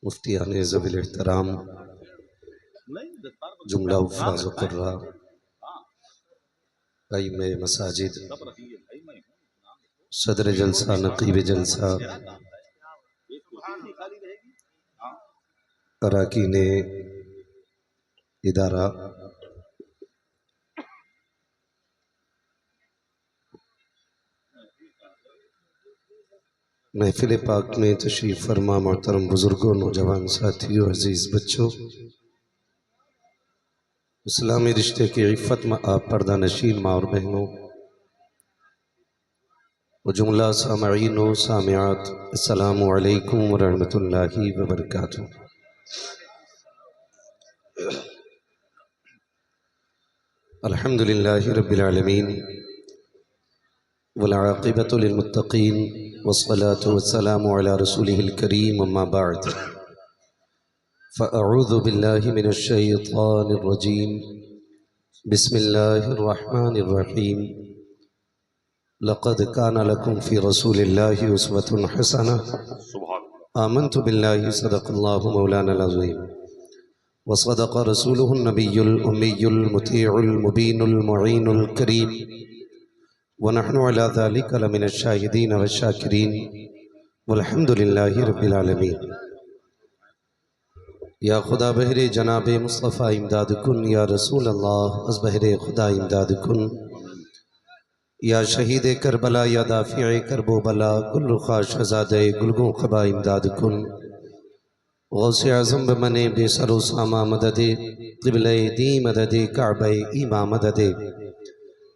मुफ्तियान ज़वील एहतराम, जुमला हुफ़ाज़ व क़ुर्रा, इमाम मसाजिद, सदर जलसा, नक़ीब जलसा, अरकान इदारा, महफ़िल पाक में तशरीफ़ फरमा मोहतरम बुज़ुर्गों, नौजवान साथियों, अज़ीज़ बच्चों, इस्लामी रिश्ते की इफ़्फ़त में आप पर्दा नशीन माँ और बहनों व जुमला सामईन व सामिआत, अस्सलामु अलैकुम व रहमतुल्लाहि व बरकातुहू। अल्हम्दुलिल्लाहि रब्बिल आलमीन वल आक़िबतु लिल मुत्तक़ीन वस्सलातु वस्सलामु अला रसूलिहिल करीम, अम्मा बअद, फ़अऊज़ु बिल्लाहि मिनश शैतानिर रजीम, बिस्मिल्लाहिर रहमानिर रहीम। लक़द कान लकुम फ़ी रसूलिल्लाहि उस्वतुन हसनह, आमन्तु बिल्लाहि सदक़ल्लाहु मौलानल अज़ीम व सदक़ रसूलुहुन नबियुल उम्मियुल मुतीउल मुबीनुल मुईनुल करीम व नहनु अला ज़ालिका लमिनश शाहिदीन वश शाकिरीन वल्हम्दुलिल्लाहि रब्बिल आलमीन। या खुदा बहरे जनाब मुस्तफ़ा इमदाद कुन, या रसूल अल्लाह अज़ बहरे खुदा इमदाद कुन, या शहीद करबला, या दाफ़िए करबो बला, गुल रुखा शहज़ादे गुलगों ख़बा इमदाद कुन, गौसे आज़म बमने बेसरो सामा मददे, क़िबले दी मददे, काबे ईमा मददे,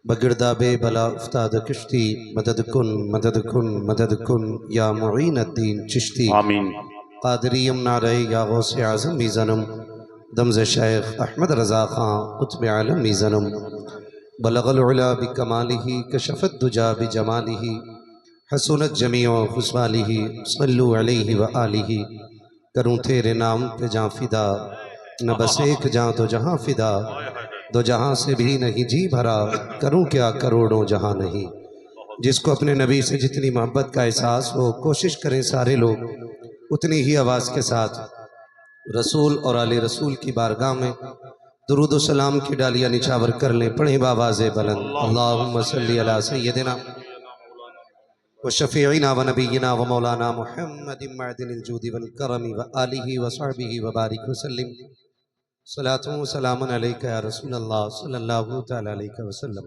बगिरदाबे बला उफ्ताद किश्ती, मदद कुन मदद कुन मदद कुन, या मुईन अद्दीन चिश्ती आमीन। क़ादरी यमुना रहे, या गौसे आज़म मीज़नम दमज़ शेख अहमद रज़ा ख़ां क़ुत्ब आलम मीज़नम, बलगल उला बिकमालिही, कशफ़त दुजा बिजमालिही, हसनत जमीअ खुसवालिही, सल्लु अलैहि व आलिही। करूँ तेरे नाम पे जाँ फिदा, न बस एक जाँ तो जहाँ फिदा, दो जहाँ से भी नहीं जी भरा, करूँ क्या करोड़ों जहाँ नहीं। जिसको अपने नबी से जितनी मोहब्बत का एहसास हो, कोशिश करें सारे लोग उतनी ही आवाज़ के साथ रसूल और आले रसूल की बारगाह में दुरूद व सलाम की डालियाँ निछावर कर लें। पढ़ें बावाज़े बुलंद, अल्लाहुम्मा सल्ली अला सय्यदिना व शफ़ीइना व नबीना व मौलाना मुहम्मदिन मअदिनिल जूदि वल करमी व आलिहि व सहबिहि व बारिक व सल्लिम। सलातु व सलामुन अलैका या रसूल अल्लाह सल्लल्लाहु तआला अलैहि वसल्लम।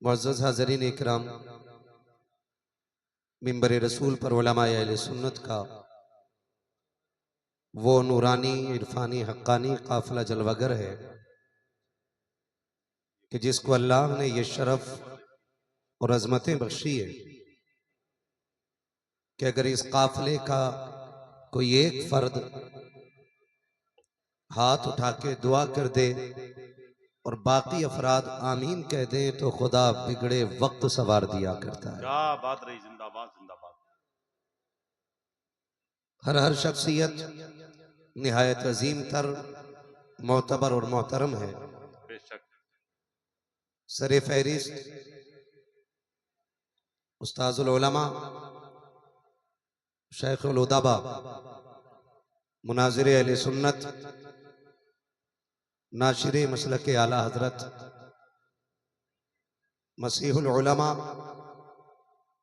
मुअज़्ज़ज़ हाज़रीन इकराम, मिंबर रसूल पर उलमाए अहले सुन्नत का वो नूरानी इरफानी हक्कानी काफिला जलवागर है कि जिसको अल्लाह ने ये शरफ और अजमतें बख्शी है कि अगर इस काफिले का कोई एक फर्द हाथ उठा के दुआ कर दे और बाकी अफराद आमीन कह दें तो खुदा बिगड़े वक्त सवार दिया करता है। क्या बात रही, जिंदाबाद जिंदाबाद। हर शख्सियत निहायत अजीम तर, मोतबर और मोहतरम है। बेशक। सरे फहरिस्त उस्ताजुल उलमा शेखुल उदबा मुनाजिर अहले सुन्नत नाशिर मसलक आला हजरत मसीहुल उलमा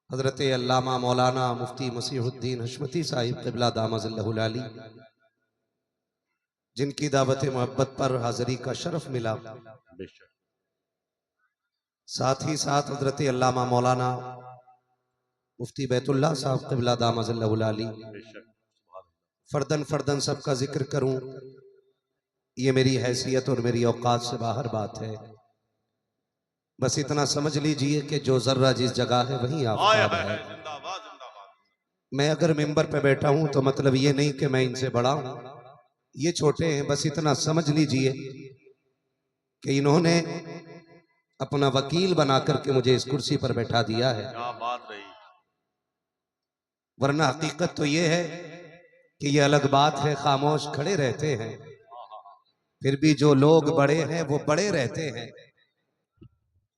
हजरत अल्लामा मौलाना मुफ्ती मसीहुद्दीन हशमती साहिब क़िबला दामज़िल्लहुल आली, जिनकी दावत मोहब्बत पर हाज़री का शरफ मिला। बेशक। साथ ही साथ हजरत अल्लामा मौलाना मुफ्ती बैतुल्लाह साहब क़िबला दामज़िल्लहुल आली, बेशक। फर्दन फर्दन सबका जिक्र करूं ये मेरी हैसियत और मेरी औकात से बाहर बात है। बस इतना समझ लीजिए कि जो जर्रा जिस जगह है वहीं आफताब है। जिंदाबाद जिंदाबाद। मैं अगर मिंबर पे बैठा हूं तो मतलब ये नहीं कि मैं इनसे बड़ा हूं, ये छोटे हैं। बस इतना समझ लीजिए कि इन्होंने अपना वकील बना करके मुझे इस कुर्सी पर बैठा दिया है, क्या बात रही। वरना हकीकत तो ये है कि ये अलग बात है, खामोश खड़े रहते हैं, फिर भी जो लोग बड़े हैं वो बड़े रहते हैं।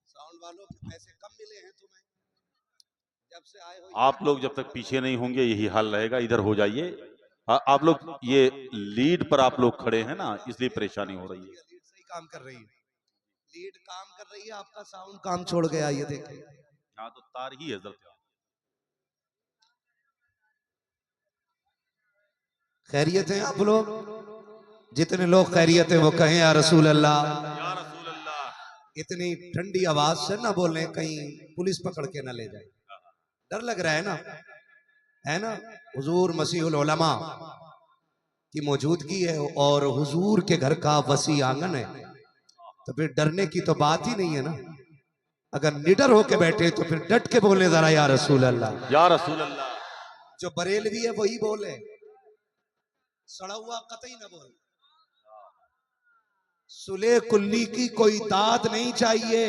साउंड वालों के पैसे कम मिले हैं तुम्हें, जब से आए हो आप लोग जब तक पीछे नहीं होंगे यही हाल रहेगा, इधर हो जाइए। आप लोग ये लीड पर आप लोग खड़े हैं ना, इसलिए परेशानी हो रही है। लीड सही काम कर रही है, लीड काम कर रही है, आपका साउंड काम छोड़ गया, ये देखिए। यहाँ तो तार ही है जरा। खैरियत है आप लोग? जितने लोग खैरियत है वो कहें या रसूल अल्लाह। या रसूल अल्लाह। इतनी ठंडी आवाज से ना बोलें कहीं पुलिस पकड़ के ना ले जाए, डर लग रहा है ना। हुजूर मसीहुल उलमा की मौजूदगी है और हुजूर के घर का वसी आंगन है, तो फिर डरने की तो बात ही नहीं है ना। अगर निडर होके बैठे तो फिर डट के बोले जरा या रसूल अल्लाह। या रसूल अल्लाह। जो बरेलवी है वही बोले, सड़ा हुआ कतई ना बोले। सुले कुल्ली की कोई दाद नहीं चाहिए,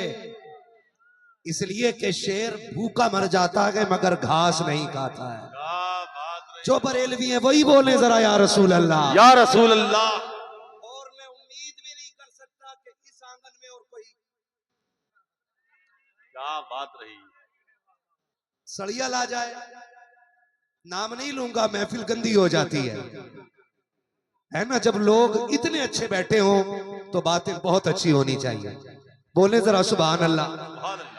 इसलिए कि शेर भूखा मर जाता है मगर घास नहीं खाता है। जो बरेलवी है वही बोले जरा या रसूल अल्लाह। या रसूल अल्लाह। और मैं उम्मीद भी नहीं कर सकता कि इस आंगन में और कोई क्या बात रही। सड़िया ला जाए, नाम नहीं लूंगा, महफिल गंदी हो जाती है ना। जब लोग इतने अच्छे बैठे हो तो बातें बहुत अच्छी होनी चाहिए। बोले जरा सुभान अल्लाह। सुभान अल्लाह।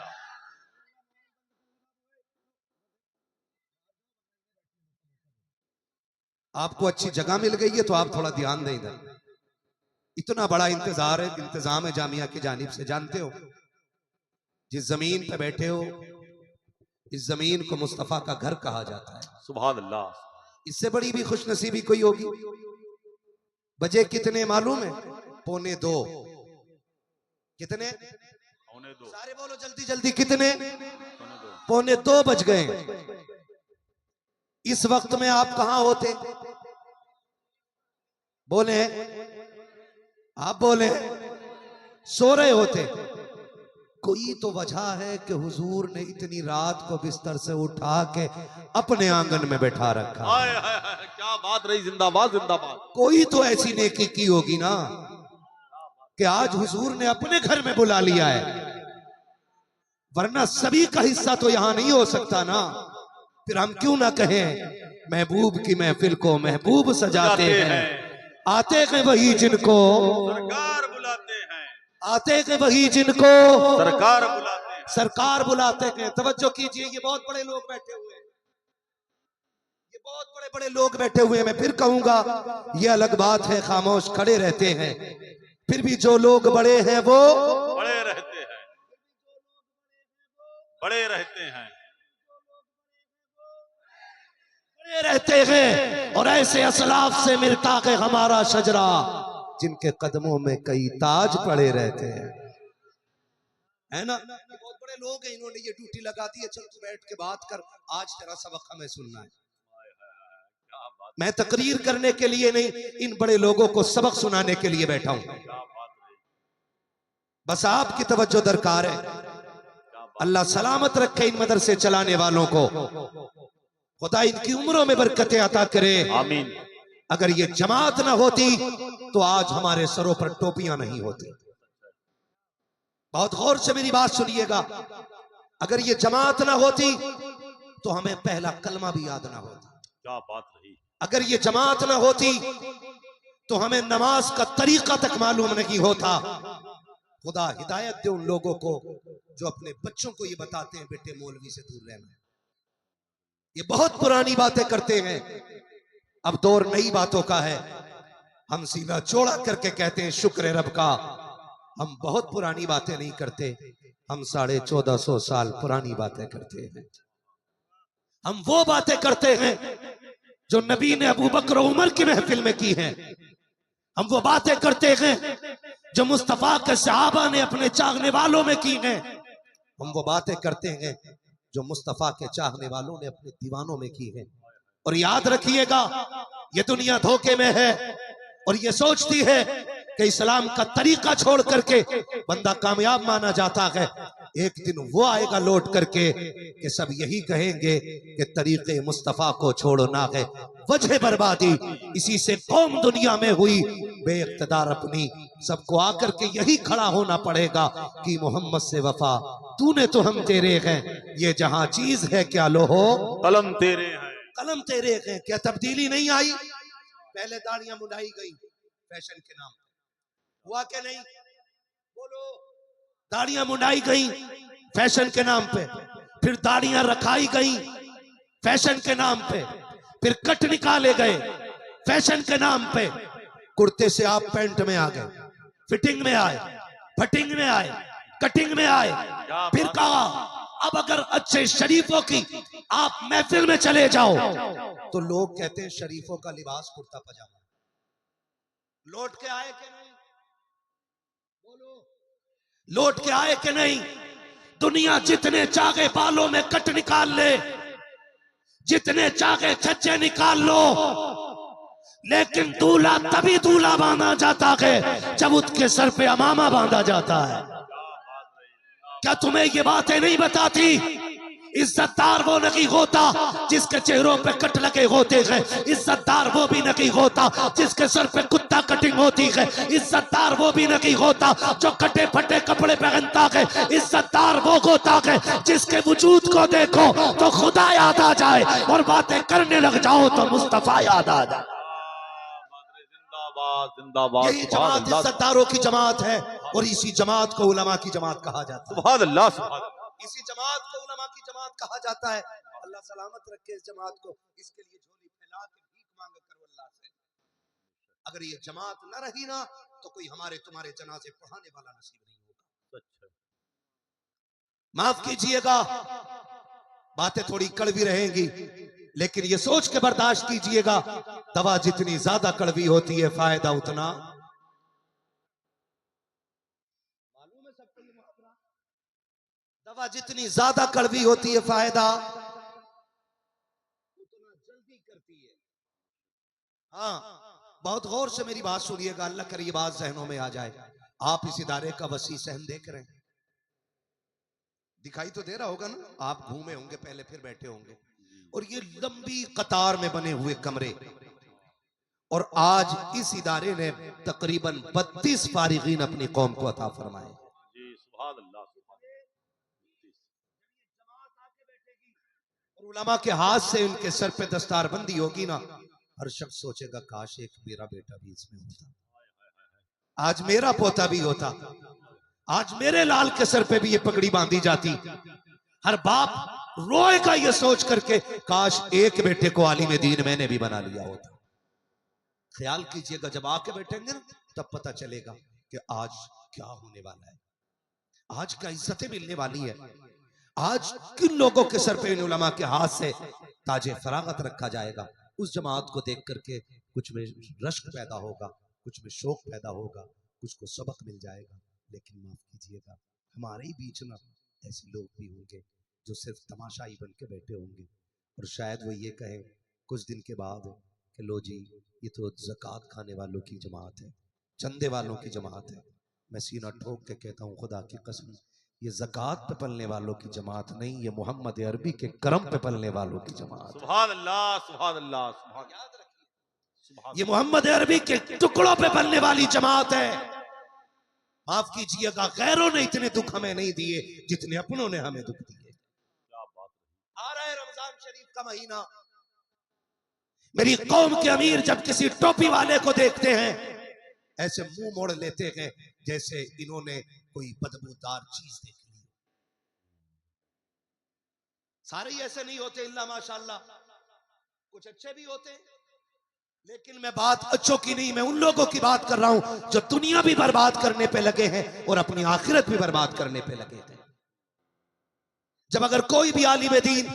आपको अच्छी जगह मिल गई है तो आप थोड़ा ध्यान दें इधर। इतना बड़ा इंतजाम है जामिया की जानिब से, जानते हो जिस जमीन पे बैठे हो इस जमीन को मुस्तफा का घर कहा जाता है। सुभान अल्लाह। इससे बड़ी भी खुशनसीबी कोई होगी। बजे कितने मालूम है? 1:45। कितने? 2:45। सारे बोलो जल्दी जल्दी, कितने? 2:45। 2:45 बज गए। इस वक्त में आप कहां होते? बोले, आप बोले सो रहे होते। कोई तो वजह है कि हुजूर ने इतनी रात को बिस्तर से उठा के अपने आंगन में बैठा रखा। हाय हाय हाय, क्या बात रही। जिंदाबाद जिंदाबाद। कोई तो ऐसी नेकी की होगी ना कि आज हुजूर ने अपने घर में बुला लिया है, वरना सभी का हिस्सा तो यहां नहीं हो सकता ना। फिर हम क्यों ना कहें महबूब की महफिल को महबूब सजाते हैं। आते हैं वही जिनको सरकार बुलाते हैं। आते हैं वही जिनको सरकार बुलाते हैं। सरकार बुलाते हैं। तवज्जो कीजिए, ये बहुत बड़े लोग बैठे हुए हैं, ये बहुत बड़े बड़े लोग बैठे हुए हैं। मैं फिर कहूंगा, ये अलग बात है खामोश खड़े रहते हैं, फिर भी जो लोग बड़े हैं वो बड़े रहते हैं। बड़े रहते हैं। बड़े रहते हैं। और ऐसे असलाफ से मिलता है हमारा शजरा, जिनके कदमों में कई ताज पड़े रहते हैं, है ना। बहुत बड़े लोग हैं, इन्होंने ये ड्यूटी लगा दी है, चल तू बैठ के बात कर, आज तेरा सबक हमें सुनना है। मैं तकरीर करने के लिए नहीं, इन बड़े लोगों को सबक सुनाने के लिए बैठा हूं। बस आपकी तवज्जो दरकार है। अल्लाह सलामत रखे इन मदरसे चलाने वालों को, खुदा इनकी उम्रों में बरकतें अता करे, आमीन। अगर ये जमात ना होती तो आज हमारे सरों पर टोपियां नहीं होती। बहुत गौर से मेरी बात सुनिएगा, अगर ये जमात ना होती तो हमें पहला कलमा भी याद ना होता। क्या बात रही। अगर ये जमात ना होती तो हमें नमाज का तरीका तक मालूम नहीं होता। खुदा हिदायत दे उन लोगों को जो अपने बच्चों को ये बताते हैं बेटे मौलवी से दूर रहना। ये बहुत पुरानी बातें करते हैं, अब दौर नई बातों का है। हम सीना चौड़ा करके कहते हैं शुक्र रब का, हम बहुत पुरानी बातें नहीं करते, हम 1450 साल पुरानी बातें करते हैं। हम वो बातें करते हैं जो नबी ने अबू बकर उमर की महफिल में की हैं। हम वो बातें करते हैं जो मुस्तफा के सहाबा ने अपने चाहने वालों में की हैं। हम वो बातें करते हैं जो मुस्तफा के चाहने वालों ने अपने दीवानों में की हैं। और याद रखिएगा, ये दुनिया धोखे में है और ये सोचती है कि इस्लाम का तरीका छोड़ करके बंदा कामयाब माना जाता है। एक दिन वो आएगा लौट करके कि सब यही कहेंगे कि तरीके मुस्तफा को छोड़ना है। वजह बर्बादी। इसी से कौम दुनिया में हुई बेइख्तिदार अपनी। सबको आकर के यही खड़ा होना पड़ेगा कि मोहम्मद से वफा, तूने तो हम तेरे हैं, ये जहां चीज है क्या लो हो कलम तेरे हैं। कलम तेरे हैं। क्या तब्दीली नहीं आई? पहले दाढ़ियां मुंडाई गई फैशन के नाम पे, हुआ क्या नहीं? बोलो। दाढ़ियां मुंडाई गई फैशन के नाम पे, फिर दाढ़ियां रखाई गई फैशन के नाम पे, फिर कट निकाले गए फैशन के नाम पे। कुर्ते से आप पैंट में आ गए, फिटिंग में आए, फटिंग में आए, कटिंग में आए। फिर कहा अब अगर अच्छे शरीफों की आप महफिल में चले जाओ तो लोग कहते हैं शरीफों का लिबास कुर्ता पजामा। लौट के आए कि नहीं? बोलो। लौट के आए कि नहीं? दुनिया जितने चाहे बालों में कट निकाल ले, जितने चाहे छज्जे निकाल लो, लेकिन दूल्हा तभी दूल्हा बांधा जाता है जब उसके सर पे अमामा बांधा जाता है। क्या तुम्हें ये बातें नहीं बताती? इज्जतदार वो नहीं होता जिसके चेहरों पे कट लगे होते हैं। इज्जतदार वो भी नहीं होता जिसके सर पे कुत्ता कटिंग होती है। इज्जतदार वो भी नहीं होता जो कटे फटे कपड़े पहनता है। इज्जतदार वो होता है जिसके वजूद को देखो तो खुदा याद आ जाए और बातें करने लग जाओ तो मुस्तफा याद आ जाए। जिंदाबाद। यही जमात इज्जतदारों की जमात है और इसी जमात को उलमा की जमात कहा जाता है। सुभान अल्लाह। इसी जमात को उलमा की जमात कहा जाता है। अल्लाह सलामत रखे इस जमात को। इसके लिए झोली फैला के भीख मांगा करो अल्लाह से। अगर ये जमात न रही ना तो कोई हमारे तुम्हारे जनाजे पढ़ाने वाला नसीब नहीं होगा। माफ कीजिएगा, बातें थोड़ी कड़वी रहेंगी, लेकिन ये सोच के बर्दाश्त कीजिएगा, दवा जितनी ज्यादा कड़वी होती है फायदा उतना। मालूम है सबको ये मुहावरा? दवा जितनी ज्यादा कड़वी होती है फायदा उतना जल्दी करती है। हाँ, बहुत गौर से मेरी बात सुनिएगा, अल्लाह करे ये बात जहनों में आ जाए। आप इस इदारे का वसी सहन देख रहे हैं, दिखाई तो दे रहा होगा ना। आप घूमे होंगे पहले, फिर बैठे होंगे, और ये लंबी कतार में बने हुए कमरे, और आज इस इदारे ने तकरीबन 32 फारिगीन अपनी कौम को अता फरमाए। और उलमा के हाथ से उनके सर पे दस्तार बंदी होगी ना, हर शख्स सोचेगा काश एक मेरा बेटा भी इसमें होता, आज मेरा पोता भी होता, आज मेरे लाल के सर पे भी ये पगड़ी बांधी जाती। हर बाप रोएगा ये सोच करके काश एक बेटे को आलिम दीन मैंने भी बना लिया होता। ख्याल कीजिएगा, जब आके बैठेंगे ना तब पता चलेगा कि आज क्या होने वाला है, आज क्या इज्जतें मिलने वाली है, आज किन लोगों के सर पे इन उलमा के हाथ से ताजे फरागत रखा जाएगा। उस जमात को देख करके कुछ में रश्क पैदा होगा, कुछ में शौक पैदा होगा, कुछ को सबक मिल जाएगा। लेकिन माफ कीजिएगा, हमारे ही बीच ना ऐसे लोग भी होंगे जो सिर्फ तमाशाई बन के बैठे होंगे, और शायद वो ये कहें कुछ दिन के बाद कि लो जी ये तो ज़कात खाने वालों की जमात है, चंदे वालों की जमात है। मैं सीना ठोक के कहता हूँ खुदा की कसम, ये ज़कात पे पलने वालों की जमात नहीं, ये मोहम्मद अरबी के करम पे पलने वालों की जमात। सुभान अल्लाह, सुभान अल्लाह, सुभान। याद रखिए, ये मोहम्मद अरबी के टुकड़ों पे पलने वाली जमात है। माफ कीजिएगा, गैरों ने इतने दुख हमें नहीं दिए जितने अपनों ने हमें दुख दिए। आ रहा है रमजान शरीफ का महीना, मेरी कौम के अमीर जब किसी टोपी वाले को देखते हैं ऐसे मुंह मोड़ लेते हैं जैसे इन्होंने कोई बदबूदार चीज देख ली। सारे ही ऐसे नहीं होते, इल्ला माशाअल्लाह, कुछ अच्छे भी होते हैं, लेकिन मैं बात अच्छों की नहीं, मैं उन लोगों की बात कर रहा हूं जो दुनिया भी बर्बाद करने पे लगे हैं और अपनी आखिरत भी बर्बाद करने पे लगे हैं। जब अगर कोई भी आलिम दीन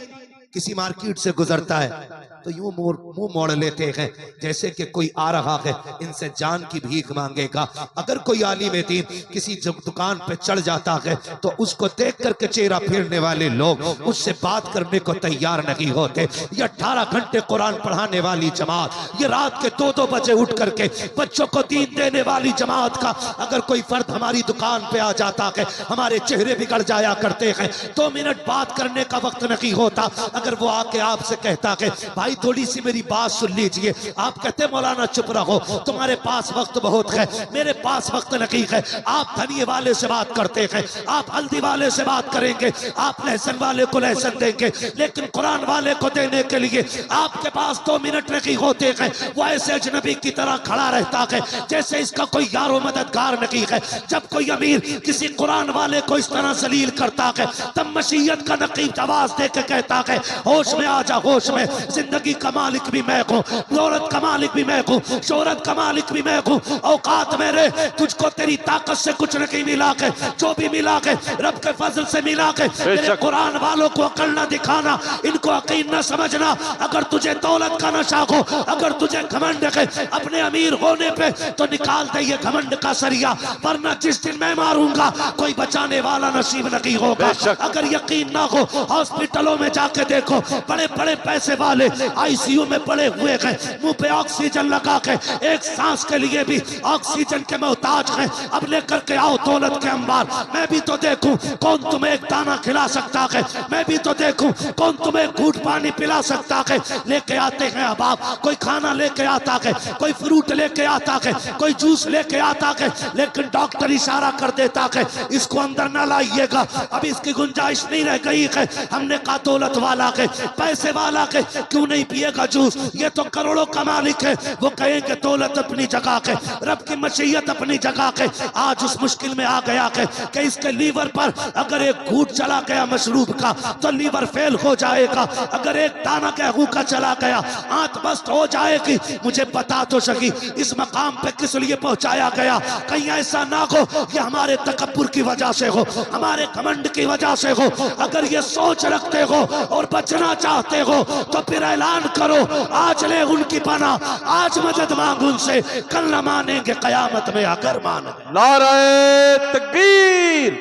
किसी मार्केट से गुजरता है तो यूं मुंह मोड़ लेते हैं जैसे कि कोई आ रहा है इनसे जान की भीख मांगेगा। अगर कोई आलिम दीन किसी दुकान पे चढ़ जाता है तो उसको देख करके चेहरा फेरने वाले लोग उससे बात करने को तैयार नहीं होते। ये 18 घंटे कुरान पढ़ाने वाली जमात, ये रात के 2-2 बजे उठ करके बच्चों को दीन देने वाली जमात का अगर कोई फर्द हमारी दुकान पे आ जाता है, हमारे चेहरे बिगड़ जाया करते हैं, 2 मिनट बात करने का वक्त नहीं होता। अगर वो आके आपसे कहता कि भाई थोड़ी सी मेरी बात सुन लीजिए, आप कहते मौलाना चुप रहो, तुम्हारे पास वक्त बहुत है, मेरे पास वक्त नहीं है। आप धनिये वाले से बात करते हैं, आप हल्दी वाले से बात करेंगे, आप लहसुन वाले को लहसुन देंगे, लेकिन कुरान वाले को देने के लिए आपके पास 2 मिनट नहीं होते हैं। वो ऐसे अजनबी की तरह खड़ा रहता है जैसे इसका कोई यारो मददगार नहीं है। जब कोई अमीर किसी कुरान वाले को इस तरह जलील करता है, तब मशीयत का नकीब आवाज दे के कहता है होश में आ जा, होश में, जिंदगी का मालिक भी मैं हूँ, दौलत का मालिक भी मैं हूँ, शोहरत का मालिक भी मैं हूँ। औकात मेरे, तुझको तेरी ताकत से कुछ नहीं मिला के, जो भी मिला के रब के फजल से मिला के। मेरे कुरान वालों को अकल न दिखाना, इनको यकीन न समझना। अगर तुझे दौलत का नशा हो, अगर तुझे घमंड है अपने अमीर होने पे, तो निकाल दे ये घमंड का सरिया, वरना जिस दिन मैं मारूंगा कोई बचाने वाला नसीब नहीं होगा। अगर यकीन ना हो, हॉस्पिटलों में जाके देखो, बड़े बड़े पैसे वाले आईसीयू में पड़े हुए हैं, मुंह पे ऑक्सीजन लगा के, एक सांस के लिए भी ऑक्सीजन के मोहताज हैं। अब लेकर के आओ दौलत के अंबार, मैं भी तो देखूं कौन तुम्हें एक दाना खिला सकता है, मैं भी तो देखूं कौन तुम्हें घूंट पानी पिला सकता है। लेके आते हैं अब आप, कोई खाना लेके आता है, कोई फ्रूट लेके आता है, कोई जूस लेके आता है, लेकिन डॉक्टर इशारा कर देता है इसको अंदर ना लाइएगा, अब इसकी गुंजाइश नहीं रह गई है। हमने कहा दौलत वाला के, पैसे वाला के, क्यों नहीं पिएगा जूस, ये तो करोड़ों का मालिक है। वो कहेंगे दौलत अपनी जगह के, रब की मशीयत अपनी जगह के। आज उस मुश्किल में आ गया है कि इसके लीवर पर अगर एक घूंट चला गया मशरूब का तो लीवर फेल हो जाएगा, अगर एक दाना गेहूं का चला गया आंत बस्त हो जाएगी। मुझे बता तो सकी इस मकाम पे किस लिए पहुंचाया गया, कहीं ऐसा ना हो कि हमारे तकब्बुर की वजह से हो, हमारे घमंड की वजह से हो। अगर ये सोच रखते हो और बचना चाहते हो तो फिर ऐलान करो आज ले उनकी पना, आज मदद मांग उनसे, कल न मानेंगे कयामत में अगर मान। नाराए तकबीर,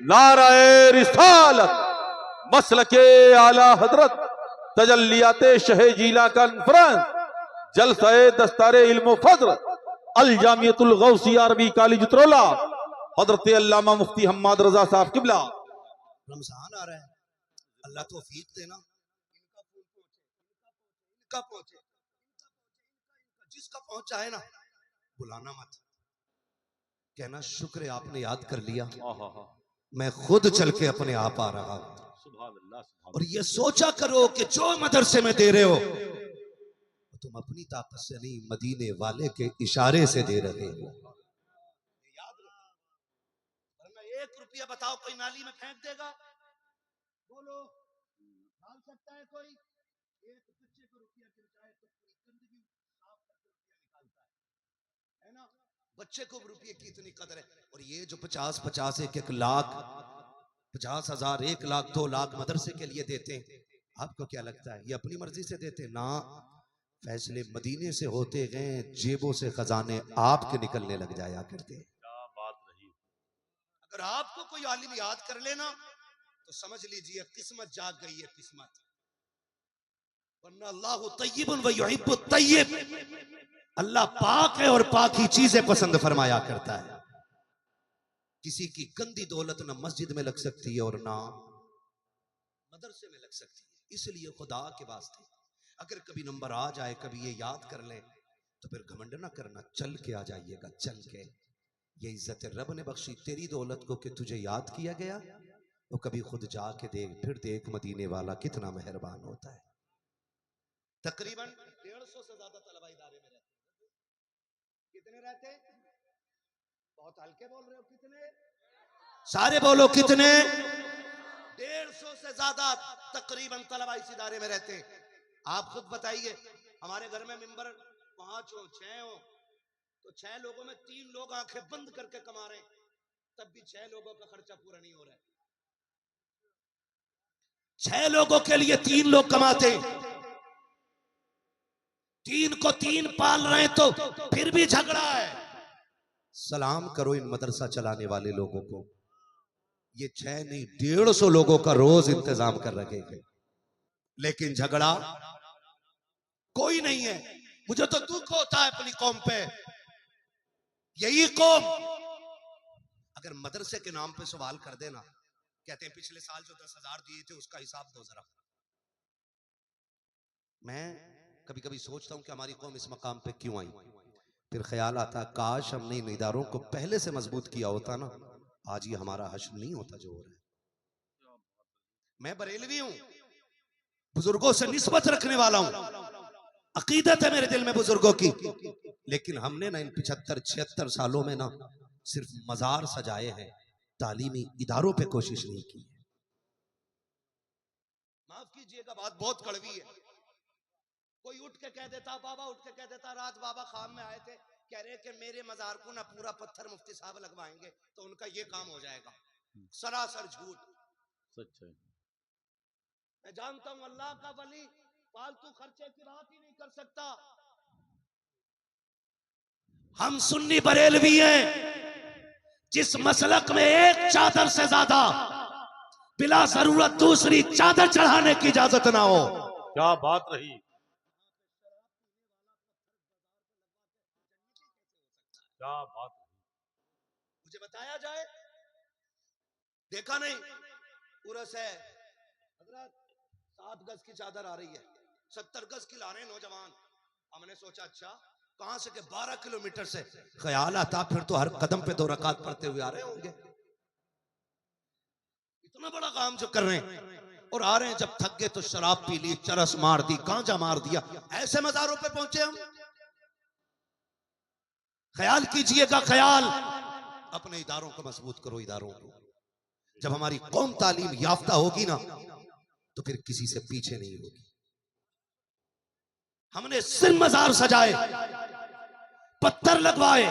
नाराए रिसालत, मसलके आला हजरत, तजल्लियाते शहे जीला कॉन्फ्रेंस, जलसाए दस्तारे इल्म फज्र, अल जामियतुल गौसिया अरबी कॉलेज उतरौला, हजरत अल्लामा मुफ्ती हम्माद रजा साहब किबला। रमजान आ रहा है, अल्लाह तौफीक देना, इनका पहुंचे, जिसका पहुंच जाए ना, बुलाना मत, कहना शुक्र है आपने याद कर लिया, मैं खुद चल के अपने आप आ रहा हूं। और ये सोचा करो कि जो मदरसे में दे रहे हो तुम अपनी ताकत से नहीं, मदीने वाले के इशारे से दे रहे हो। याद रखो, वरना 1 रुपया बताओ कोई नाली में फेंक देगा, बोलो डाल सकता है कोई? एक बच्चे को रुपया गिर जाए तो पूरी गंदगी साफ करके रुपया निकालता है ना? बच्चे को रुपये की इतनी कदर है। और ये जो 50-50, 1-1 लाख, 50,000, 1 लाख, 2 लाख मदरसे के लिए देते हैं, आपको क्या लगता है ये अपनी मर्जी से देते ना? फैसले मदीने से होते गए, जेबों से खजाने आपके निकलने लग जाया करते। अगर आपको कोई आलिम याद कर लेना तो समझ लीजिए किस्मत जाग गई है, किस्मत। वरना अल्लाह तय्यिबुन व युहिब्बुत तय्यिब, अल्लाह पाक है और पाक ही चीजें पसंद फरमाया करता है। किसी की गंदी दौलत ना मस्जिद में लग सकती है और ना मदरसे में लग सकती है। इसलिए खुदा के वास्ते अगर कभी नंबर आ जाए, कभी ये याद कर ले, तो फिर घमंड ना करना, चल के आ जाइएगा, चल के। ये इज्जत रब ने बख्शी तेरी दौलत को कि तुझे याद किया गया, तो कभी खुद जाके देख, फिर देख मदीने वाला कितना मेहरबान होता है। तकरीबन 150 से ज्यादा तलबा इदारे में रहते हैं। कितने रहते हैं? बहुत हल्के बोल रहे हो, कितने? सारे बोलो कितने? 150 से ज्यादा तकरीबन तलबा इस इदारे में रहते हैं। आप खुद बताइए, हमारे घर में मिंबर 5 हो, 6 हो, तो 6 लोगों में 3 लोग आंखें बंद करके कमा रहे हैं, तब भी 6 लोगों का खर्चा पूरा नहीं हो रहा है। 6 लोगों के लिए 3 लोग कमाते, 3 को 3 पाल रहे हैं, तो फिर भी झगड़ा है। सलाम करो इन मदरसा चलाने वाले लोगों को, ये 6 नहीं 150 लोगों का रोज इंतजाम कर रखे हैं, लेकिन झगड़ा कोई नहीं है। मुझे तो दुख होता है अपनी कौम पे। यही कौम अगर मदरसे के नाम पे सवाल कर देना, कहते हैं पिछले साल जो 10,000 दिए थे उसका हिसाब दो जरा, मैं कभी कभी सोचता हूं कि हमारी कौम इस मकाम पे क्यों आई। फिर ख्याल आता है काश हमने इन इदारों को पहले से मजबूत किया होता ना, आज ये हमारा हश्र नहीं होता जो हो रहा है। मैं बरेलवी हूं, बुजुर्गों से निस्बत रखने वाला हूं, अकीदत है मेरे दिल में बुजुर्गों की, लेकिन हमने ना इन 75-76 सालों में ना सिर्फ मजार सजाए हैं, तालीमी इदारों पे कोशिश नहीं की है। माफ कीजिएगा बात बहुत कड़वी है। कोई उठ के कह देता, बाबा उठ के कह देता, रात बाबा खाम में आए थे, कह रहे कि मेरे मजार को ना पूरा पत्थर मुफ्ती साहब लगवाएंगे तो उनका ये काम हो जाएगा। सरासर झूठ, सच है। मैं जानता हूं अल्लाह का वली फालतू खर्चे की बात ही नहीं कर सकता। हम सुन्नी बरेलवी हैं, जिस मसलक में एक चादर से ज्यादा बिला जरूरत दूसरी चादर चढ़ाने की इजाजत ना हो। क्या बात रही, क्या बात रही। मुझे बताया जाए, देखा नहीं उरस है हजरत, 7 गज की चादर आ रही है, 70 गज की ला रहे हैं नौजवान। हमने सोचा अच्छा कहां से के 12 किलोमीटर से। ख्याल आता फिर तो हर कदम पे 2 रकात पढ़ते हुए आ रहे होंगे। इतना बड़ा काम जो कर रहे हैं और आ रहे हैं, जब थक गए तो शराब पी ली, चरस मार दी, गांजा मार दिया, ऐसे मजारों पे पहुंचे हम। ख्याल कीजिएगा, ख्याल अपने इदारों को मजबूत करो। इदारों को जब हमारी कौम तालीम याफ्ता होगी ना तो फिर किसी से पीछे नहीं होगी। हमने सिर मजार सजाए, पत्थर लगवाए,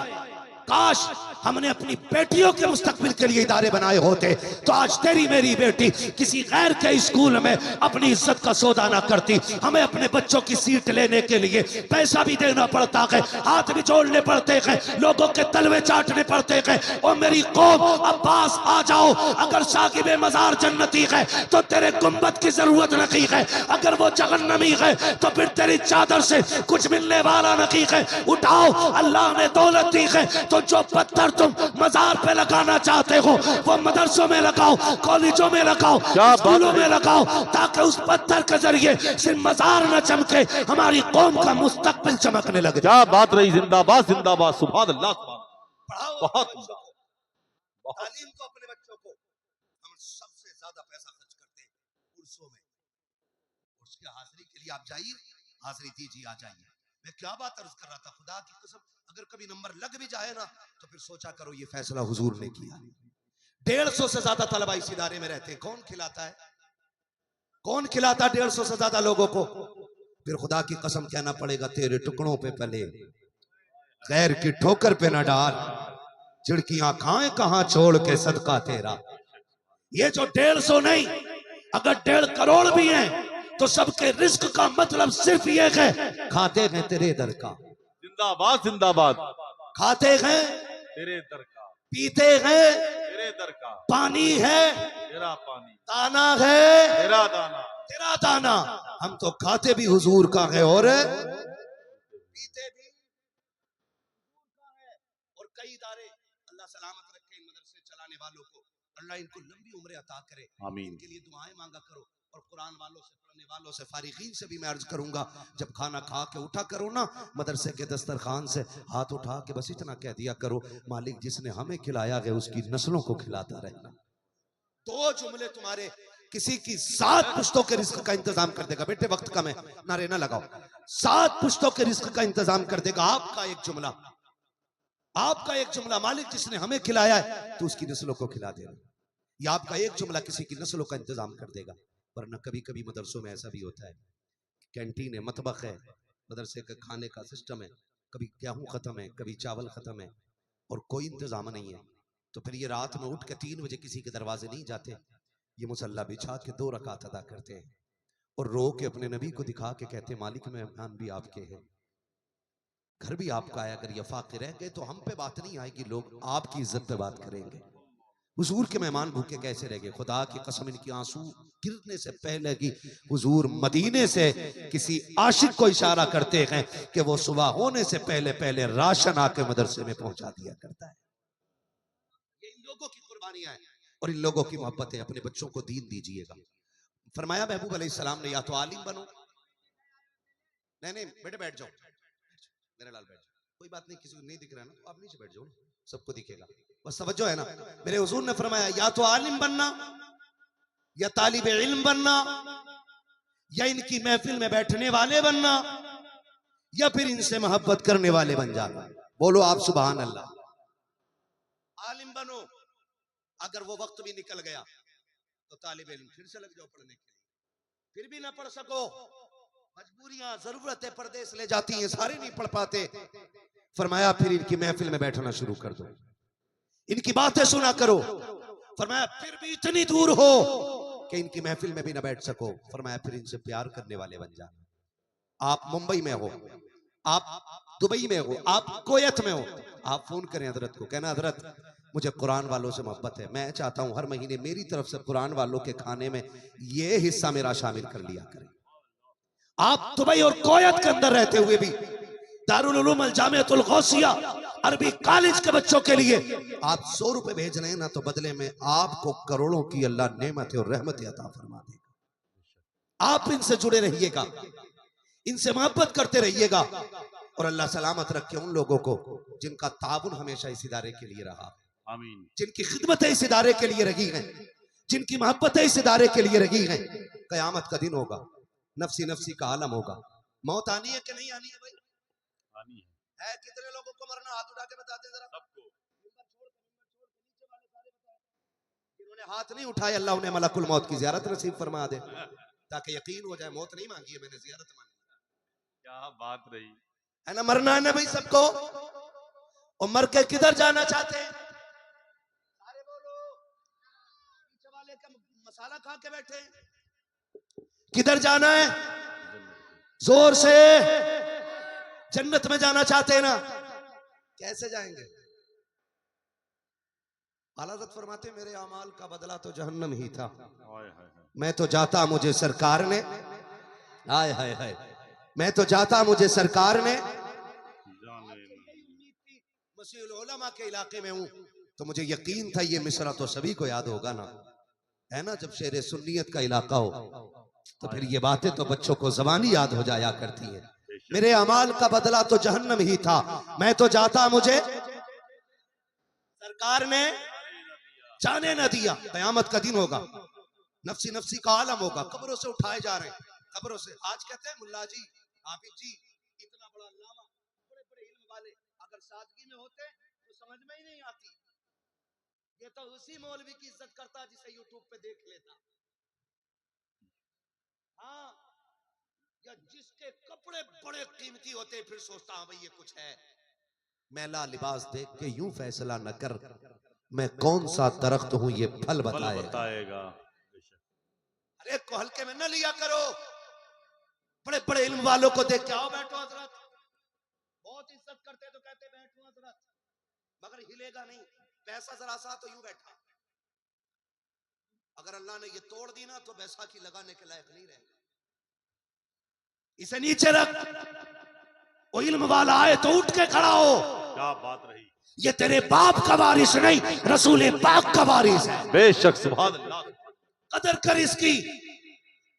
काश हमने अपनी बेटियों के मुस्तकबिल के लिए इदारे बनाए होते तो आज तेरी मेरी बेटी किसी गैर के स्कूल में अपनी इज्जत का सौदा ना करती। हमें अपने बच्चों की सीट लेने के लिए पैसा भी देना पड़ता है, हाथ भी जोड़ने पड़ते हैं, लोगों के तलवे चाटने पड़ते हैं। और मेरी कौम अब्बास आ जाओ, अगर साकिब मजार जन्नती है तो तेरे गुंबद की जरूरत नहीं है, अगर वो जहन्नमी है तो फिर तेरी चादर से कुछ मिलने वाला नहीं है। उठाओ, अल्लाह ने दौलत दी है तो जो पत्थर तुम मजार पे लगाना चाहते हो वो मदरसों में लगाओ, कॉलेजों में लगाओ, स्कूलों में लगाओ, ताकि उस पत्थर के जरिए सिर्फ मजार न चमके, हमारी कौम का मुस्तकबिल चमकने लगे। क्या बात रही, जिंदाबाद जिंदाबाद, सुभान अल्लाह। बहुत तालीम को अपने बच्चों को, हम सबसे ज्यादा पैसा खर्च करते हैं उर्सों में। उर्स की हाजिरी के लिए आप जाइए, हाजिरी दीजिए, आ जाइए। मैं क्या बात अर्ज कर रहा था, खुदा की कसम अगर कभी नंबर लग भी जाए ना तो फिर सोचा करो ये फैसला हुजूर ने किया। 150 से ज्यादा तलबा इस इदारे में रहते हैं, कौन खिलाता है, कौन खिलाता 150 से ज्यादा लोगों को। फिर खुदा की कसम कहना पड़ेगा, तेरे टुकड़ों पे पले गैर की ठोकर पे न डाल, चिड़कियां खाएं कहां छोड़ के सदका तेरा। ये जो 150 नहीं, अगर 1.5 करोड़ भी हैं तो सबके रिस्क का मतलब सिर्फ ये है, खाते हैं तेरे दर का। जिंदाबाद जिंदाबाद, खाते हैं तेरे दर का, पीते हैं तेरे दर का, पानी है तेरा पानी, दाना है तेरा दाना, तेरा दाना। हम तो खाते भी हुजूर का है और पीते भी हुजूर का है। और कई इदारे, अल्लाह सलामत रखे इन मदरसे चलाने वालों को, अल्लाह इनको लंबी उम्र अता करे, आमीन। इनके लिए दुआएं मांगा करो। और कुरान वालों से, पढ़ने वालों से, फारिगीन से भी मैं अर्ज करूंगा, जब खाना खा के उठा करो ना मदरसे के दस्तरखान से, हाथ उठा के बस इतना कह दिया करो, मालिक जिसने हमें खिलाया है उसकी नस्लों को खिलाता रहना। 2 जुमले तुम्हारे किसी की 7 पुश्तों के रिस्क का इंतजाम कर देगा। बेटे वक्त कम है, नारे ना लगाओ। 7 पुश्तों के रिस्क का इंतजाम कर देगा आपका एक जुमला, आपका एक जुमला। मालिक जिसने हमें खिलाया है तो उसकी नस्लों को खिला देना। या आपका एक जुमला किसी की नस्लों का इंतजाम कर देगा। वरना कभी कभी मदरसों में ऐसा भी होता है, कैंटीन है, मतबख है, मदरसे का खाने का सिस्टम है, कभी गेहूं खत्म है, कभी चावल खत्म है और कोई इंतजाम नहीं है। तो फिर ये रात में उठ के 3 बजे किसी के दरवाजे नहीं जाते, ये मुसल्ला बिछा के 2 रकात अदा करते हैं और रो के अपने नबी को दिखा के कहते हैं, मालिक मेहमान भी आपके हैं, घर भी आपका है। अगर ये फाके रह गए तो हम पे बात नहीं आएगी, लोग आपकी इज्जत पे बात करेंगे। हुजूर के मेहमान भूखे कैसे रह गए? खुदा की कसम इनकी आंसू गिरने से पहले की हुजूर मदीने से किसी आशिक को इशारा करते हैं कि वो सुबह होने से पहले पहले राशन आके मदरसे में पहुंचा दिया करता है। ये इन लोगों की कुर्बानियां हैं और इन लोगों की मोहब्बत है। अपने बच्चों को दीन दीजिएगा। फरमाया महबूब अलैहिस्सलाम ने, या तो आलिम बनो नहीं नहीं बेटे बैठ जाओ, मेरे लाल बैठ जाओ, कोई बात नहीं, किसी को नहीं दिख रहा है ना तो आप नीचे बैठ जाओ, सबको दिखेगा, बस तवज्जो है ना। मेरे हुजूर ने फरमाया या तो आलिम बनना या तालिब इल्म बनना या इनकी महफिल में बैठने वाले बनना या फिर इनसे मोहब्बत करने वाले बन जाना। बोलो आप सुभान अल्लाह। आलिम बनो, अगर वो वक्त भी निकल गया तो तालिब इल्म फिर से लग जाओ पढ़ने के लिए, फिर भी ना पढ़ सको, मजबूरियां जरूरतें परदेश ले जाती हैं, सारे नहीं पढ़ पाते, फरमाया फिर इनकी महफिल में बैठना शुरू कर दो, इनकी बातें सुना करो। फरमाया फिर भी इतनी दूर हो कि इनकी महफिल में भी ना बैठ सको, फरमाया फिर इनसे प्यार करने वाले बन जाना। आप मुंबई में हो, आप दुबई में हो, आप कोयत में हो, आप फोन करें हजरत को, कहना हजरत मुझे कुरान वालों से मोहब्बत है, मैं चाहता हूं हर महीने मेरी तरफ से कुरान वालों के खाने में ये हिस्सा मेरा शामिल कर लिया करें। आप दुबई और कोयत के अंदर रहते हुए भी दारुल उलूम अल जामिअतुल गौसिया अरबी कॉलेज के बच्चों के लिए आप 100 रुपए भेज रहे हैं ना, तो बदले में आपको करोड़ों की अल्लाह नेमत और रहमत अता फरमा देगा। आप इनसे जुड़े रहिएगा, इनसे मोहब्बत करते रहिएगा, और अल्लाह सलामत रखे उन लोगों को जिनका ताबुन हमेशा इस इदारे के लिए रहा, आमीन, जिनकी खिदमतें इस इदारे के लिए रही हैं, जिनकी मोहब्बतें इस इदारे के लिए रही हैं। कयामत का दिन होगा, नफ्सी नफ्सी का आलम होगा, मौत आनी है कि नहीं आनी है भाई? आनी है कितने लोगों को मरना? हाथ उठा के बता दें जरा सबको। जिन्होंने हाथ नहीं उठाए अल्लाह उन्हें मलकुल मौत की ज़ियारत नसीब फरमा दे, ताकि यकीन हो जाए मौत नहीं मांगी है मैंने, ज़ियारत मांगी। क्या बात रही है ना, मरना है ना भाई सबको। और मर के किधर जाना चाहते हैं? सारे बोलो, पीछे वाले का मसाला खा के बैठे, किधर जाना है? जोर से जन्नत में जाना चाहते हैं ना? कैसे जाएंगे? आला हज़रत फरमाते मेरे अमाल का बदला तो जहन्नम ही था, मैं तो जाता मुझे सरकार ने, हाय हाय हाय, मैं तो जाता मुझे सरकार ने, मसीहुल उलमा के इलाके में हूं तो मुझे यकीन था ये मिसरा तो सभी को याद होगा ना, है ना, जब शेर सुन्नियत का इलाका हो तो फिर ये बातें तो बच्चों को ज़बानी याद हो जाया करती है। मेरे अमाल का बदला तो जहन्नम ही था, मैं तो जाता मुझे सरकार ने जाने न दिया। कयामत का दिन होगा, नफ्सी नफ्सी का आलम होगा, कब्रों से उठाए जा रहे हैं, कब्रों से। आज कहते हैं मुल्ला जी, हाफिज जी, इतना बड़ा अल्लामा, बड़े बड़े इल्म वाले, अगर सादगी में होते तो समझ में ही नहीं आती। ये तो उसी मौलवी की इज्जत करता जिसे यूट्यूब पे देख लेता, हाँ, या जिसके कपड़े बड़े कीमती होते फिर सोचता हाँ भाई ये कुछ है। मैला लिबास देख के यूं फैसला न कर, मैं कौन सा दरख्त हूं ये फल बताएगा। अरे को हल्के में न लिया करो, बड़े बड़े इल्म वालों को देख के आओ बैठो हजरत, बहुत इज्जत करते तो कहते बैठो हजरत, मगर हिलेगा नहीं, पैसा जरा सा तो यूं बैठा। अगर अल्लाह ने ये तोड़ दी ना तो बैसाखी लगाने के लायक नहीं रहेगा। इसे नीचे रख, वो इल्म वाला आए तो उठ के खड़ा हो। क्या बात रही, ये तेरे बाप का वारिस नहीं, रसूल पाक का वारिस है। बेशक, सुभान अल्लाह, कदर कर इसकी,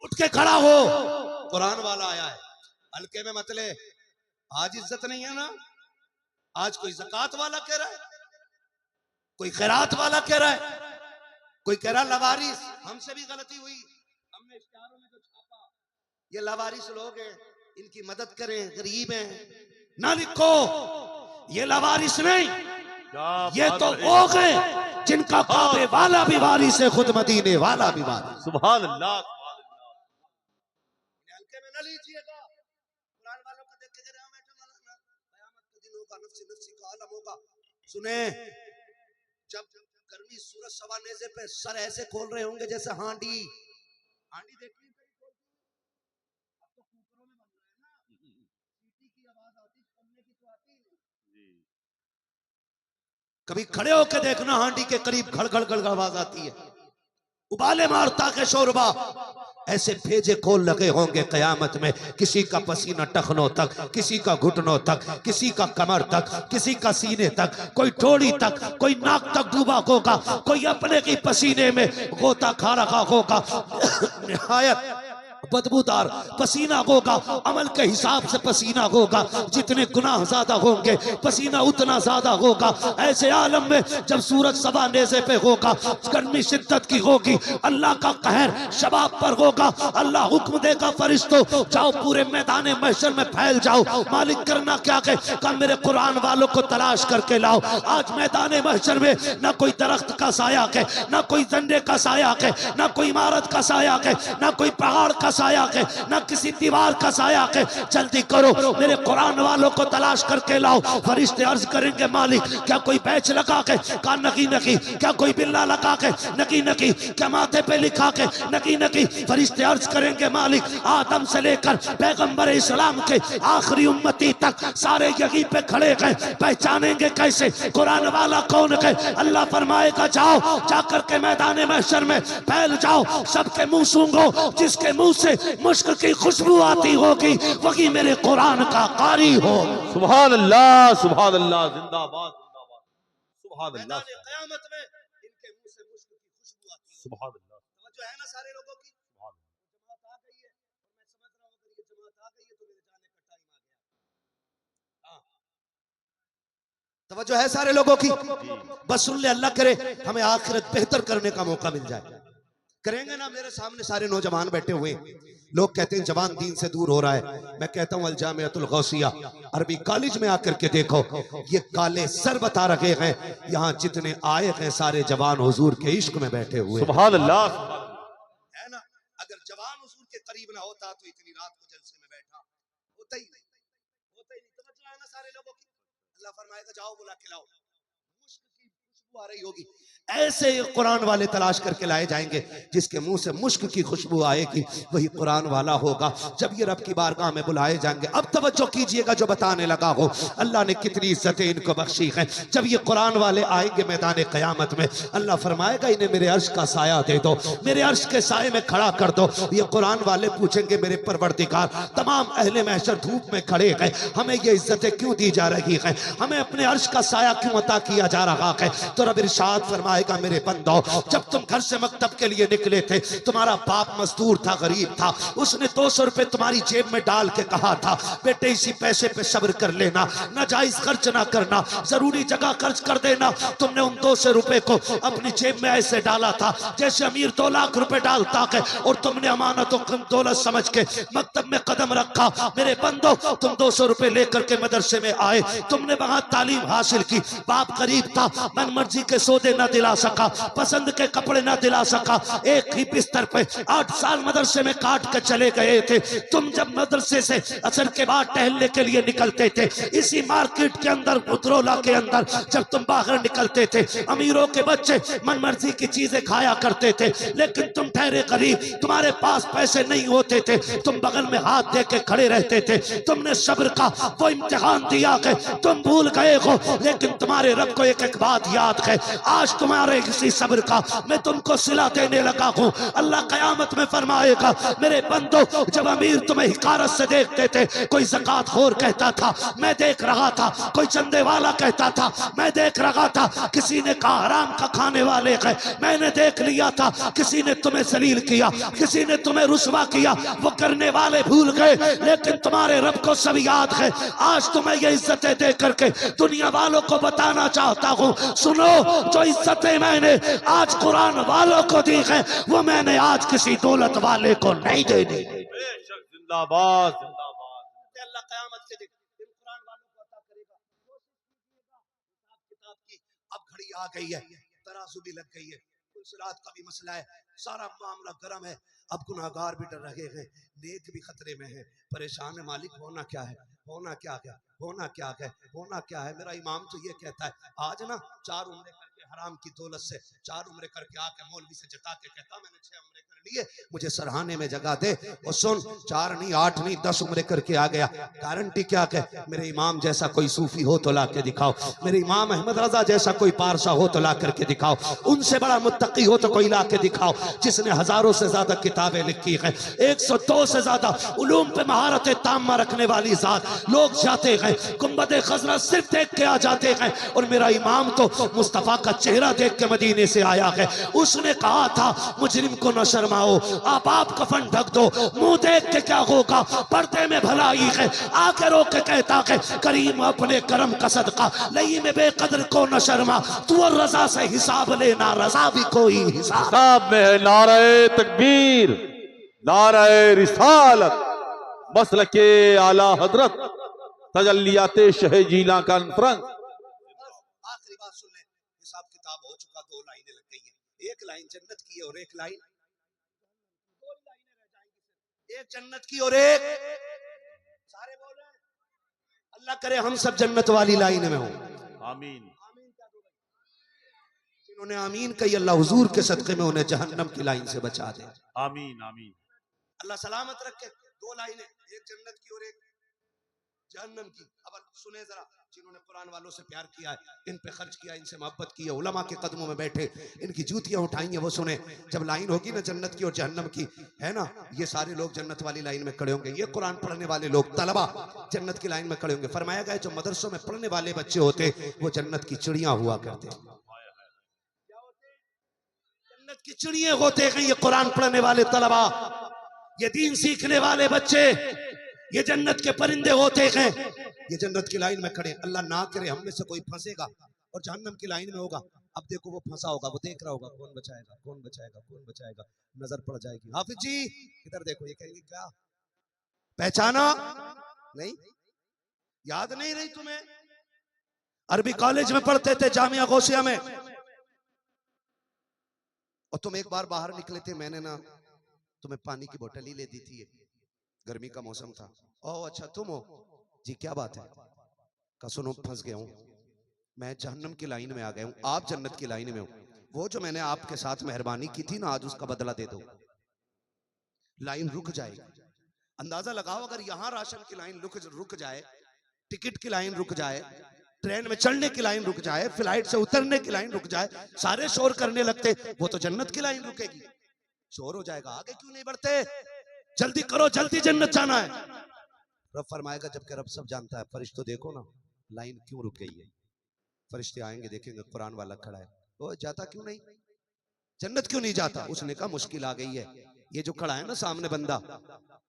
उठ के खड़ा हो। कुरान वाला आया है, हल्के में मत ले। आज इज्जत नहीं है ना, आज कोई ज़कात वाला कह रहा है, कोई खैरात वाला कह रहा है, कोई कह रहा लवारिस। हमसे भी गलती हुई, हमने इश्तिहारों में जो छापा, ये लवारिस लोग हैं, इनकी मदद करें, गरीब हैं, ना लिखो। ये लवारिस नहीं, ये तो वो हैं जिनका काबे वाला भी वारिस है, खुद मदीने वाला भी वारिस। सुभान अल्लाह, हल्के में न लीजिएगा। कुरान वालों को देख के कयामत का दिन होगा, नफ्सी नफ्सी का आलम होगा। सुने, जब गर्मी सूरज सवा नेज़े पे सर ऐसे खोल रहे होंगे जैसे हांडी, हांडी देखी अब तो कुकरों में बन रहा है ना, सीटी की आवाज आती, कमने की तो आती नहीं। कभी खड़े होकर देखना, हांडी के करीब घड़ घड़ घड़ आवाज आती है, उबाले मारता के शोरबा, ऐसे भेजे खोल लगे होंगे कयामत में। किसी का पसीना टखनों तक, किसी का घुटनों तक, किसी का कमर तक, किसी का सीने तक, कोई ठोड़ी तक, कोई नाक तक डूबा होगा, कोई अपने की पसीने में गोता खा रखा होगा। निहायत बदबूदार पसीना होगा, अमल के हिसाब से पसीना होगा, जितने गुनाह ज्यादा होंगे पसीना उतना ज्यादा होगा। ऐसे आलम में जब सूरज सवा नेज़े पे होगा, गर्मी शिद्दत की होगी, अल्लाह का कहर शबाब पर होगा, अल्लाह हुक्म देगा फरिश्तों जाओ पूरे मैदान महशर में फैल जाओ। मालिक करना क्या है, कल मेरे कुरान वालों को तलाश करके लाओ। आज मैदान महशर में ना कोई दरख्त का साया है, ना कोई झंडे का साया है, ना कोई इमारत का साया है, ना कोई पहाड़ का साया है, ना किसी दीवार का साया है। जल्दी करो मेरे कुरान वालों को तलाश करके लाओ। फरिश्ते अर्ज करेंगे मालिक क्या कोई बैच लगा के, का नकी नकी, क्या कोई बिल्ला लगा के, नकी नकी, क्या माथे पे लिखा के, नकी नकी। फरिश्ते अर्ज करेंगे मालिक आदम से लेकर पैगंबर इस्लाम के आखिरी उम्मती तक सारे यहीं पे खड़े हैं, पहचानेंगे कैसे कुरान वाला कौन है। अल्लाह फरमाएगा जाओ जाकर के मैदान महशर में फैल जाओ, सबके मुंह सूंघो, जिसके मुंह से मुश्क की खुशबू आती होगी वही मेरे कुरान का कारी हो। सुभान अल्लाह, सुभान अल्लाह, जिंदाबाद जिंदाबाद, सुभान अल्लाह, क़यामत में इनके मुंह से मुश्क की खुशबू आती है। सुभान अल्लाह, जो है ना सारे लोगों की जमात आ गई है, और मैं समझ रहा हूँ अगर ये जमात आ गई है तो मेरे जाने का टाइम आ गया। तवज्जो है सारे लोगों की, बस सुन ले, अल्लाह करे हमें आखिरत बेहतर करने का मौका मिल जाए। करेंगे ना। मेरे सामने सारे नौजवान बैठे हुए, लोग कहते हैं जवान दीन से दूर हो रहा है। मैं कहता हूं अल जामिअतुल गौसिया अरबी कॉलेज में आकर के देखो, ये काले सर बता रखे हैं, यहाँ जितने आए हैं सारे जवान हुजूर के इश्क में बैठे हुए। सुभान अल्लाह, है ना। अगर जवान हुजूर के करीब ना होता तो इतनी रात को जलसे में बैठा होता ही नहीं, होता ही नहीं। तवज्जो है ना सारे लोगों की। अल्लाह फरमाएगा जाओ बुला के लाओ, मुश्क की खुशबू आ रही होगी। ऐसे कुरान वाले तलाश करके लाए जाएंगे जिसके मुंह से मुश्क की खुशबू आएगी, वही कुरान वाला होगा। जब ये रब की बारगाह में बुलाए जाएंगे, अब तवज्जो कीजिएगा जो बताने लगा हो, अल्लाह ने कितनी इज्जतें इनको बख्शी हैं। जब ये कुरान वाले आएंगे मैदान क़यामत में, अल्लाह फरमाएगा इन्हें मेरे अर्श का साया दे दो, मेरे अर्श के साये में खड़ा कर दो। ये कुरान वाले पूछेंगे मेरे परवरदिगार, तमाम अहले महशर धूप में खड़े हैं, हमें ये इज्जतें क्यों दी जा रही हैं, हमें अपने अर्श का साया क्यों अता किया जा रहा है। तो रब इरशाद फरमाएगा मेरे बंदो, जब तुम घर से मकतब के लिए निकले थे, तुम्हारा बाप मजदूर था, गरीब था, उसने 200 रुपए तुम्हारी जेब में डाल के कहा था बेटे इसी पैसे पे सब्र कर लेना, नाजायज खर्च ना करना, जरूरी जगह खर्च कर देना। तुमने उन 200 रुपए को अपनी जेब में ऐसे डाला था जैसे अमीर 2 लाख रुपए डालता है, और तुमने अमानतों दौलत समझ के मकतब में कदम रखा। मेरे बंदो, तुम 200 रुपए लेकर के मदरसे में आए, तुमने वहां तालीम हासिल की, बाप गरीब था, मन मर्जी के सौदे न दिला सका, पसंद के कपड़े ना दिला सका, एक ही बिस्तर पे 8 साल मदरसे में काट के चले गए थे। तुम जब मदरसे से असर के बाद टहलने के लिए निकलते थे, इसी मार्केट के अंदर उतरोला के अंदर जब तुम बाहर निकलते थे, अमीरों के बच्चे मनमर्जी की चीजें खाया करते थे, लेकिन तुम ठहरे गरीब, तुम्हारे पास पैसे नहीं होते थे, तुम बगल में हाथ दे के खड़े रहते थे। तुमने सब्र का वो इम्तिहान दिया कि तुम भूल गए हो, लेकिन तुम्हारे रब को एक एक बात याद है, आज तुम्हारे इसी सब्र का मैं तुमको सिला देने लगा हूँ। अल्लाह कयामत में फरमाएगा मेरे बंदो, जब अमीर तुम्हें हिकारत से देखते थे, कोई ज़कात खोर कहता था मैं देख रहा था, कोई चंदे वाला कहता था मैं देख रहा था, किसी ने कहा हराम का खाने वाले है मैंने देख लिया था, किसी ने तुम्हें जलील किया, किसी ने तुम्हें रुसवा किया, वो करने वाले भूल गए, लेकिन तुम्हारे रब को सब याद है। आज तुम्हें ये इज्जतें दे करके दुनिया वालों को बताना चाहता हूँ, सुनो जो इज्जतें मैंने आज कुरान वालों को दी है, वो मैंने आज किसी दौलत वाले को नहीं देनी। बेशक, जिंदाबाद जिंदाबाद। अल्लाह क़यामत के दिन कुरान वालों को अता करेगा। हिसाब किताब की अब घड़ी आ गई है, तराजू भी लग गई है, सिरात का भी मसला है, सारा मामला गर्म है। अब गुनाहगार भी डर रहे हैं, नेक भी खतरे में है, परेशान है। मालिक होना क्या है, होना क्या है, होना क्या है, होना क्या है। मेरा इमाम तो ये कहता है आज ना 4 उम्रे करके हराम की दौलत से 4 उम्रे करके आके मौलवी से जता के कहता मैंने 6 उम्रे कर लिए, मुझे सरहाने में जगह दे। और सुन 4 नहीं 8 नहीं 10 उम्रे करके आ गया, गारंटी क्या है। मेरे इमाम जैसा कोई सूफी हो तो ला के दिखाओ, मेरे इमाम अहमद रजा जैसा कोई पारसा हो तो ला करके दिखाओ, उनसे बड़ा मुत्तकी हो तो कोई ला के दिखाओ, जिसने हजारों से ज्यादा किताबें लिखी हैं, 102 से ज्यादा उलूम पे महारत तामा रखने वाली जात। लोग जाते हैं गुंबद खजरा सिर्फ देख के आ जाते हैं, और मेरा इमाम तो मुस्तफा का चेहरा देख के मदीने से आया है। उसने कहा था मुजरिम को न शर्म फरमाओ, आप कफन ढक दो, मुंह देख के क्या होगा, पर्दे में भलाई है, आके रोक के कहता है करीम अपने करम का सदका लई में बेकदर को न शर्मा, तू और रजा से हिसाब लेना, रजा भी कोई हिसाब में है। नारे तकबीर, नारे रिसालत, मसलके आला हजरत, तजल्लियाते शहे जीला कॉन्फ्रेंस। आखिरी बात सुन ले, हिसाब किताब हो चुका, 2 लाइनें लग गई हैं, एक लाइन जन्नत की है और एक लाइन, 2 लाइनें रह जाएंगी, एक जन्नत की और एक, सारे बोल रहे हैं अल्लाह करे हम सब जन्नत वाली लाइन में हो। आमीन। जिन्होंने आमीन कही अल्लाह हुजूर के सदक़े में उन्हें जहन्नम की लाइन से बचा दे। आमीन आमीन। अल्लाह सलामत रखे। 2 लाइनें, एक जन्नत की और एक जहन्नम की। अब सुने जरा, जिन्होंने कुरान वालों से प्यार किया है, इन पे खर्च किया, इनसे मोहब्बत की है, उलमा के कदमों में बैठे, इनकी जूतियां उठाई हैं, वो सुने। जब लाइन होगी ना जन्नत की और जहन्नम की, है ना, ये सारे लोग जन्नत वाली लाइन में खड़े होंगे। ये कुरान पढ़ने वाले लोग तलबा जन्नत की लाइन में खड़े होंगे। फरमाया गया जो मदरसों में पढ़ने वाले बच्चे होते वो जन्नत की चिड़ियां हुआ करते, जन्नत की चिड़ियां होते हैं ये कुरान पढ़ने वाले तलबा, ये दीन सीखने वाले बच्चे, ये जन्नत के परिंदे होते हैं। ये जन्नत की लाइन में खड़े, अल्लाह ना करे हम में से कोई फंसेगा और जहन्नम की लाइन में होगा। अब देखो वो फंसा होगा, वो देख रहा होगा कौन बचाएगा, कौन बचाएगा, कौन बचाएगा, नजर पड़ जाएगी। हाफिज जी इधर देखो, ये कहेंगे क्या पहचाना नहीं, याद नहीं रही तुम्हें? अरबी कॉलेज में पढ़ते थे, जामिया गौसिया में, और तुम एक बार बाहर निकले थे, मैंने ना तुम्हें पानी की बोतल ही ले दी थी, गर्मी का मौसम था। ओह अच्छा तुम हो जी, क्या बात है? का सुनो फंस गया हूं मैं, जहन्नम की लाइन में आ गया हूं, आप जन्नत की लाइन में हो। वो जो मैंने आपके साथ मेहरबानी की थी ना, आज उसका बदला दे दो। लाइन रुक जाएगी। अंदाजा लगाओ, अगर यहां राशन की लाइन रुक जाए, टिकट की लाइन रुक जाए, ट्रेन में चढ़ने की लाइन रुक जाए, फ्लाइट से उतरने की लाइन रुक जाए, सारे शोर करने लगते, वो तो जन्नत की लाइन रुकेगी, शोर हो जाएगा, आगे क्यों नहीं बढ़ते? जल्दी करो, जल्दी जन्नत जाना है। रब फरमाएगा जबकि रब सब जानता है, फरिश्तों देखो ना लाइन क्यों रुक गई है। फरिश्ते आएंगे, देखेंगे कुरान वाला खड़ा है, वो जाता क्यों नहीं, जन्नत क्यों नहीं जाता? उसने कहा मुश्किल आ गई है, ये जो खड़ा है ना सामने बंदा,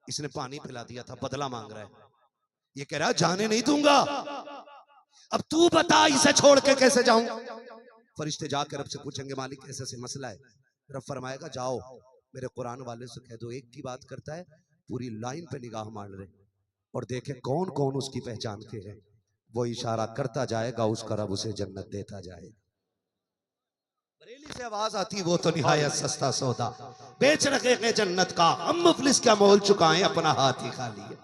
इसने पानी पिला दिया था, बदला मांग रहा है, ये कह रहा है जाने नहीं दूंगा, अब तू बता इसे छोड़ के कैसे जाऊं? फरिश्ते जाकर रब से पूछेंगे मालिक ऐसे ऐसे मसला है। रब फरमाएगा जाओ मेरे कुरान वाले से कह दो, एक की बात करता है, पूरी लाइन पे निगाह मार रहे और देखे कौन कौन उसकी पहचान के हैं, वो इशारा करता जाएगा, उसका रब उसे जन्नत देता जाएगा। बरेली से आवाज आती, वो तो निहायत सस्ता सौदा, बेच रखे हैं जन्नत का, हम मुफलिस क्या मोल चुकाएं, अपना हाथ ही खाली है।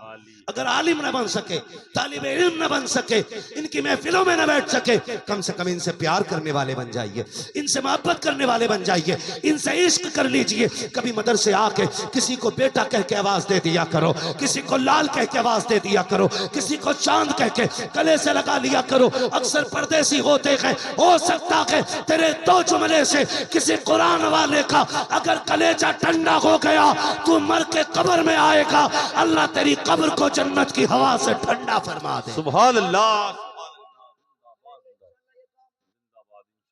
अगर आलिम न बन सके, तालिबे इल्म न बन सके, इनकी महफिलों में न बैठ सके, कम से कम इनसे प्यार करने वाले बन जाइए, इनसे मोहब्बत करने वाले बन जाइए, इनसे इश्क कर लीजिए। कभी मदरसे आके किसी को बेटा कह के आवाज दे दिया करो, किसी को लाल कह के आवाज दे दिया करो, किसी को चांद कह के गले से लगा लिया करो। अक्सर परदेसी होते हैं, हो सकता है तेरे 2 जुमले से किसी कुरान वाले का अगर कलेजा ठंडा हो गया, तू मर के कब्र में आएगा, अल्लाह तेरी कब्र को जन्नत की हवा से ठंडा फरमा दे। सुभान अल्लाह।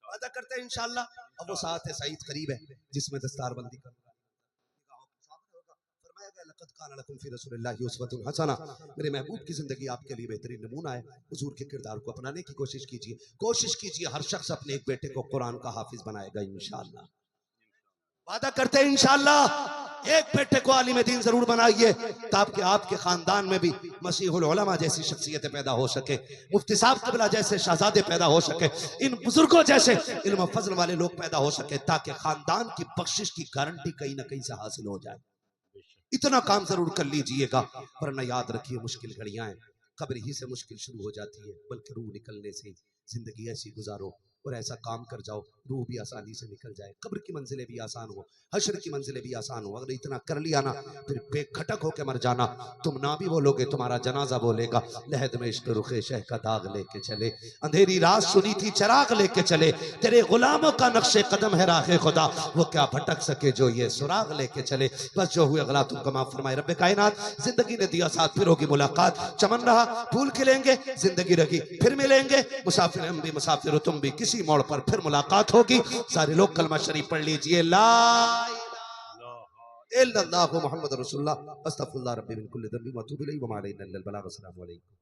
वादा करते हैं इंशाअल्लाह। अब वो साथ है सईद करीब है जिसमें दस्तारबंदी कर मेरे महबूब की जिंदगी आपके लिए बेहतरीन नमूना है। हुजूर के किरदार को अपनाने की कोशिश कीजिए, कोशिश कीजिए हर शख्स अपने एक बेटे को कुरान का हाफिज बनाएगा इंशाअल्लाह। वादा करते हैं इंशाअल्लाह एक बेटे को आलिम दीन जरूर बनाइए, ताकि आपके खानदान में भी मसीहुल उलमा जैसी शख्सियतें पैदा हो सके, मुफ्ती साहब क़िबला जैसे शहजादे पैदा हो सके, इन बुजुर्गों जैसे इल्म फजल वाले लोग पैदा हो सके, ताकि खानदान की बख्शिश की गारंटी कहीं ना कहीं से हासिल हो जाए। इतना काम जरूर कर लीजिएगा, वरना याद रखिए मुश्किल घड़ियां हैं, कब्र ही से मुश्किल शुरू हो जाती है, बल्कि रूह निकलने से जिंदगी ऐसी गुजारो और ऐसा काम कर जाओ रूह भी आसानी से निकल जाए, कब्र की मंजिलें भी आसान हो, हश्र की मंजिलें भी आसान हो। अगर इतना कर लिया ना, फिर बेखटक होकर मर जाना, तुम ना भी बोलोगे तुम्हारा जनाजा बोलेगा, लहद में इश्क रुखे शह का दाग लेके चले, अंधेरी रात सुनी थी चराग लेके चले, तेरे गुलामों का नक्शे कदम है राहे खुदा, वो क्या भटक सके जो ये सुराग लेके चले। बस जो हुए अगला तुमको माफ फरमाए रब्बे कायनात। जिंदगी ने दिया साथ, फिर होगी मुलाकात, चमन रहा फूल खिलेंगे, जिंदगी रही फिर मिलेंगे, मुसाफिर हम भी मुसाफिर हो तुम भी, किसी मोड़ पर फिर मुलाकात होगी। सारे लोग कलमा शरीफ पढ़ लीजिए, ला इल्लल्लाहु मुहम्मद रसूलुल्लाह अस्तगफिरुल्लाह रब्बी मिन कुल्ली ज़ंबि व अतूबु इलैहि व मा अलैना इल्लल बलाग। अस्सलामु अलैकुम।